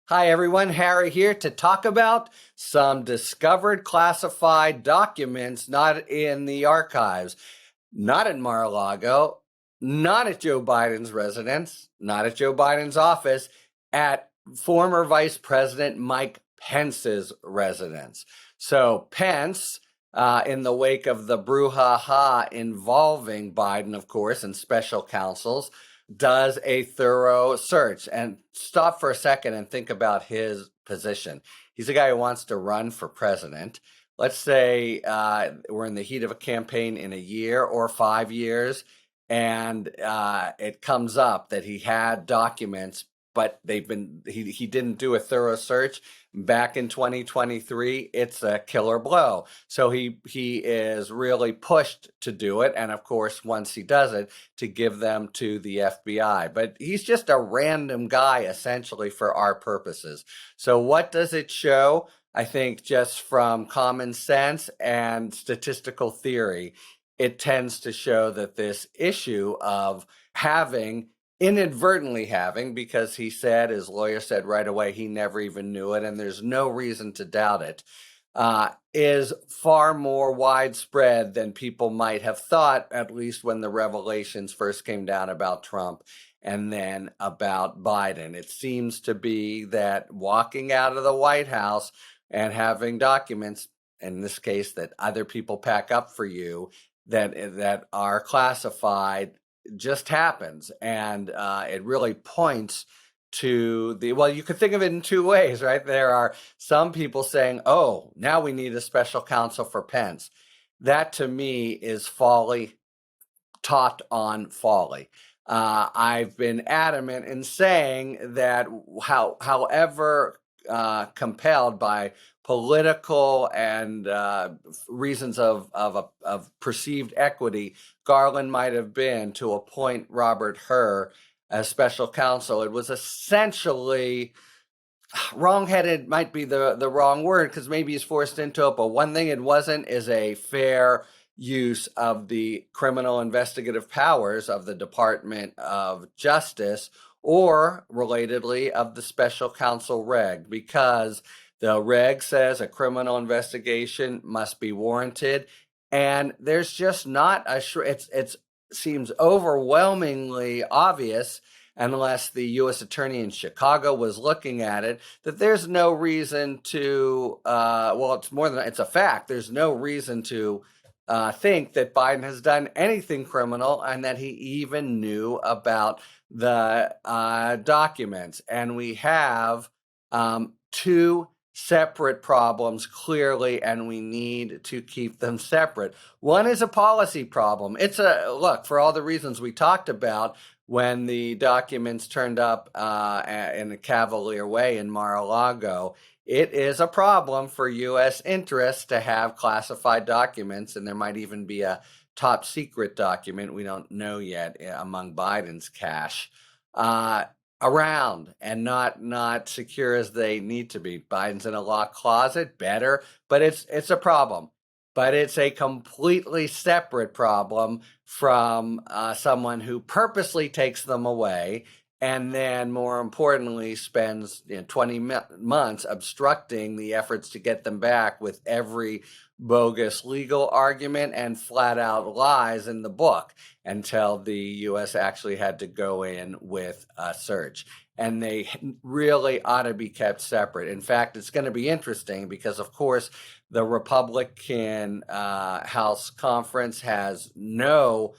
Hi, everyone. Harry here to talk about some discovered classified documents not in the archives, not at Mar-a-Lago, not at Joe Biden's residence, not at Joe Biden's office, at former Vice President Mike Pence's residence. So Pence, in the wake of the brouhaha involving Biden, of course, and special counsels, does a thorough search. And stop for a second and think about his position. He's a guy who wants to run for president. Let's say we're in the heat of a campaign in a year or 5 years, and it comes up that he had documents, but he didn't do a thorough search back in 2023. It's a killer blow. So he is really pushed to do it, and of course, once he does it, to give them to the FBI. But he's just a random guy, essentially, for our purposes. So what does it show? I think just from common sense and statistical theory, it tends to show that this issue of inadvertently having, because he said, his lawyer said right away, he never even knew it, and there's no reason to doubt it, is far more widespread than people might have thought, at least when the revelations first came down about Trump and then about Biden. It seems to be that walking out of the White House and having documents, in this case, that other people pack up for you, that are classified, just happens. And it really points to you could think of it in two ways, right? There are some people saying, oh, now we need a special counsel for Pence. That to me is folly, taught on folly. I've been adamant in saying that however compelled by political and reasons of perceived equity Garland might have been to appoint Robert Hur as special counsel, it was essentially wrong-headed, might be the wrong word, because maybe he's forced into it, but one thing it wasn't is a fair use of the criminal investigative powers of the Department of Justice, or relatedly of the special counsel reg, because the reg says a criminal investigation must be warranted, and there's just not it seems overwhelmingly obvious, unless the U.S. attorney in Chicago was looking at it, that there's no reason to, it's a fact, there's no reason to think that Biden has done anything criminal and that he even knew about the documents. And we have two separate problems, clearly, and we need to keep them separate. One is a policy problem. Look, for all the reasons we talked about when the documents turned up in a cavalier way in Mar-a-Lago, it is a problem for U.S. interests to have classified documents, and there might even be a top secret document we don't know yet among Biden's cache around, and not secure as they need to be. Biden's in a locked closet, better, but it's a problem. But it's a completely separate problem from someone who purposely takes them away and then, more importantly, spends 20 months obstructing the efforts to get them back with every bogus legal argument and flat out lies in the book, until the U.S. actually had to go in with a search. And they really ought to be kept separate. In fact, it's going to be interesting because, of course, the Republican House conference has no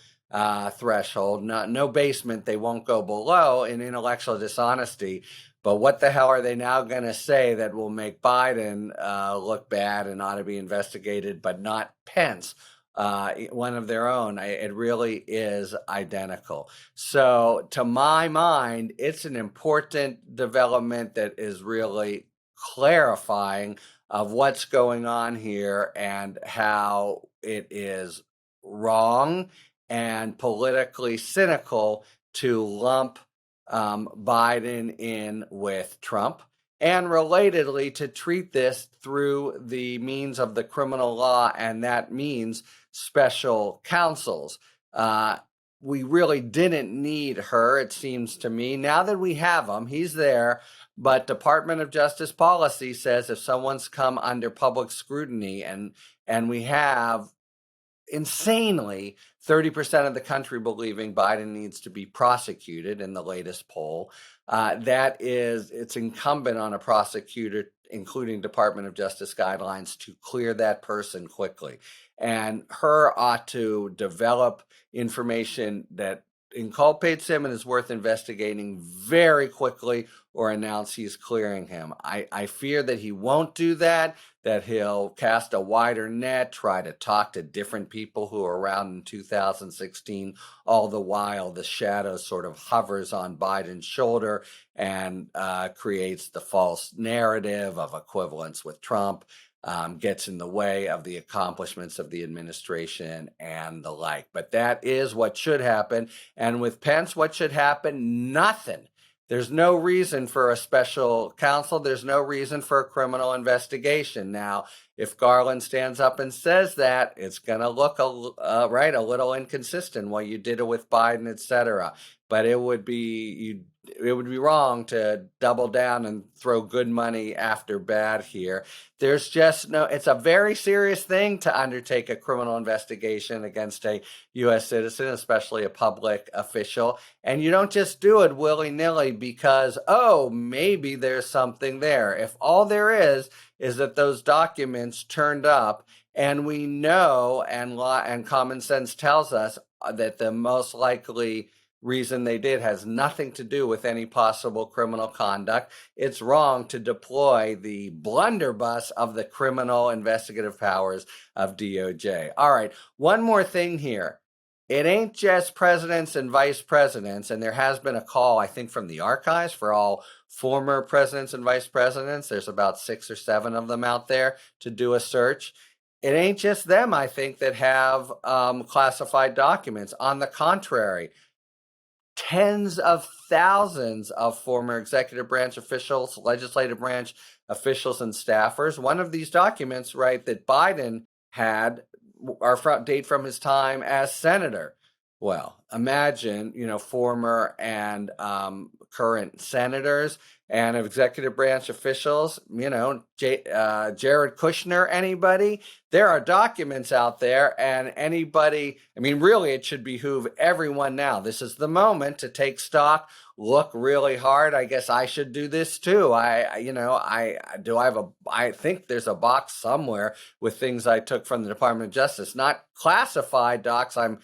threshold, no basement they won't go below in intellectual dishonesty. But what the hell are they now going to say that will make Biden look bad and ought to be investigated, but not Pence, one of their own? It really is identical. So to my mind, it's an important development that is really clarifying of what's going on here and how it is wrong and politically cynical to lump Biden in with Trump, and relatedly to treat this through the means of the criminal law, and that means special counsels. We really didn't need her, it seems to me. Now that we have him, he's there, But Department of Justice policy says if someone's come under public scrutiny, and we have insanely 30% of the country believing Biden needs to be prosecuted in the latest poll, it's incumbent on a prosecutor, including Department of Justice guidelines, to clear that person quickly. And her ought to develop information that inculpates him and is worth investigating very quickly, or announce he's clearing him. I fear that he won't do that he'll cast a wider net, try to talk to different people who were around in 2016, all the while the shadow sort of hovers on Biden's shoulder and creates the false narrative of equivalence with Trump, gets in the way of the accomplishments of the administration and the like. But that is what should happen. And with Pence, what should happen? Nothing. There's no reason for a special counsel. There's no reason for a criminal investigation. Now, if Garland stands up and says that, it's going to look a little inconsistent. Well, you did it with Biden, etc. But it would be wrong to double down and throw good money after bad here. There's just it's a very serious thing to undertake a criminal investigation against a U.S. citizen, especially a public official. And you don't just do it willy-nilly because, maybe there's something there. If all there is that those documents turned up, and we know, and common sense tells us that the most likely reason they did has nothing to do with any possible criminal conduct, it's wrong to deploy the blunderbuss of the criminal investigative powers of DOJ. All right, one more thing here. It ain't just presidents and vice presidents, and there has been a call, I think, from the archives for all former presidents and vice presidents. There's about 6 or 7 of them out there to do a search. It ain't just them, I think, that have classified documents. On the contrary, tens of thousands of former executive branch officials, legislative branch officials, and staffers. One of these documents, that Biden had date from his time as senator. Well, imagine, former and current senators and executive branch officials, Jared Kushner, anybody. There are documents out there, and anybody, really, it should behoove everyone now. This is the moment to take stock, look really hard. I guess I should do this too. I think there's a box somewhere with things I took from the Department of Justice, not classified docs. I'm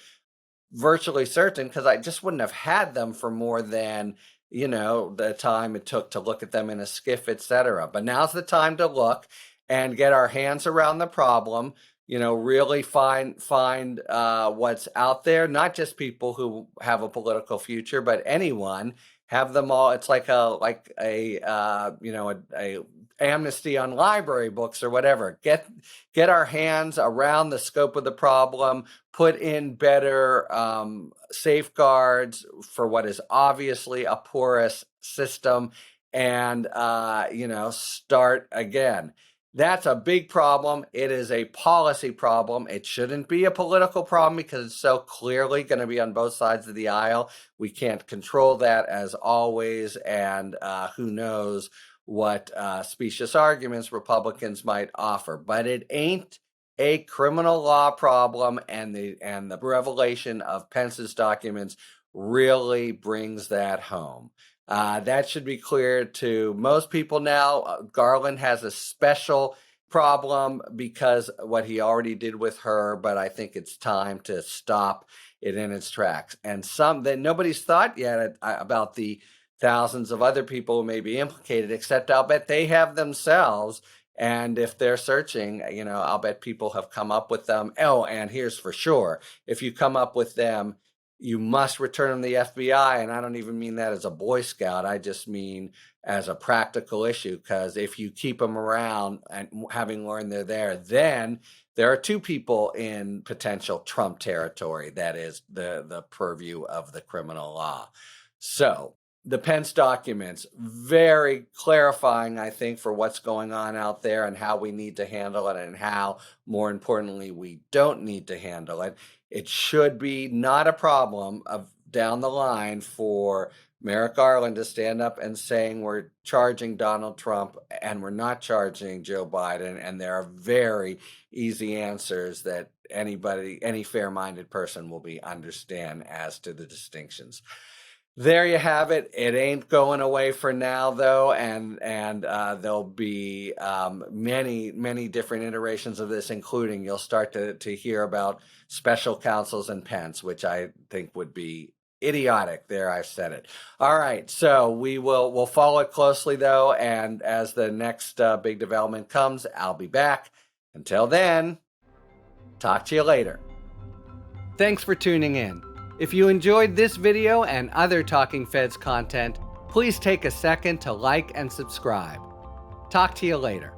virtually certain, because I just wouldn't have had them for more than the time it took to look at them in a skiff, etc. But now's the time to look and get our hands around the problem. Really find what's out there. Not just people who have a political future, but anyone. Have them all. It's like a amnesty on library books or whatever. Get our hands around the scope of the problem. Put in better safeguards for what is obviously a porous system, and start again. That's a big problem. It is a policy problem. It shouldn't be a political problem because it's so clearly going to be on both sides of the aisle. We can't control that, as always, and who knows what specious arguments Republicans might offer. But it ain't a criminal law problem, and the revelation of Pence's documents really brings that home. That should be clear to most people now. Garland has a special problem because what he already did with her, but I think it's time to stop it in its tracks. And that nobody's thought yet about the thousands of other people who may be implicated, except I'll bet they have themselves. And if they're searching, I'll bet people have come up with them. Oh, and here's for sure, if you come up with them, you must return them to the FBI. And I don't even mean that as a Boy Scout. I just mean as a practical issue, because if you keep them around and having learned they're there, then there are 2 people in potential Trump territory. That is the purview of the criminal law. So the Pence documents, very clarifying, I think, for what's going on out there and how we need to handle it, and how, more importantly, we don't need to handle it. It should be not a problem of down the line for Merrick Garland to stand up and saying we're charging Donald Trump and we're not charging Joe Biden, and there are very easy answers that any fair-minded person will understand as to the distinctions. There you have it. It ain't going away for now, though, and there'll be many different iterations of this, including you'll start to hear about special counsels and Pence, which I think would be idiotic. There, I've said it. All right, so we'll follow it closely, though, and as the next big development comes, I'll be back. Until then, talk to you later. Thanks for tuning in. If you enjoyed this video and other Talking Feds content, please take a second to like and subscribe. Talk to you later.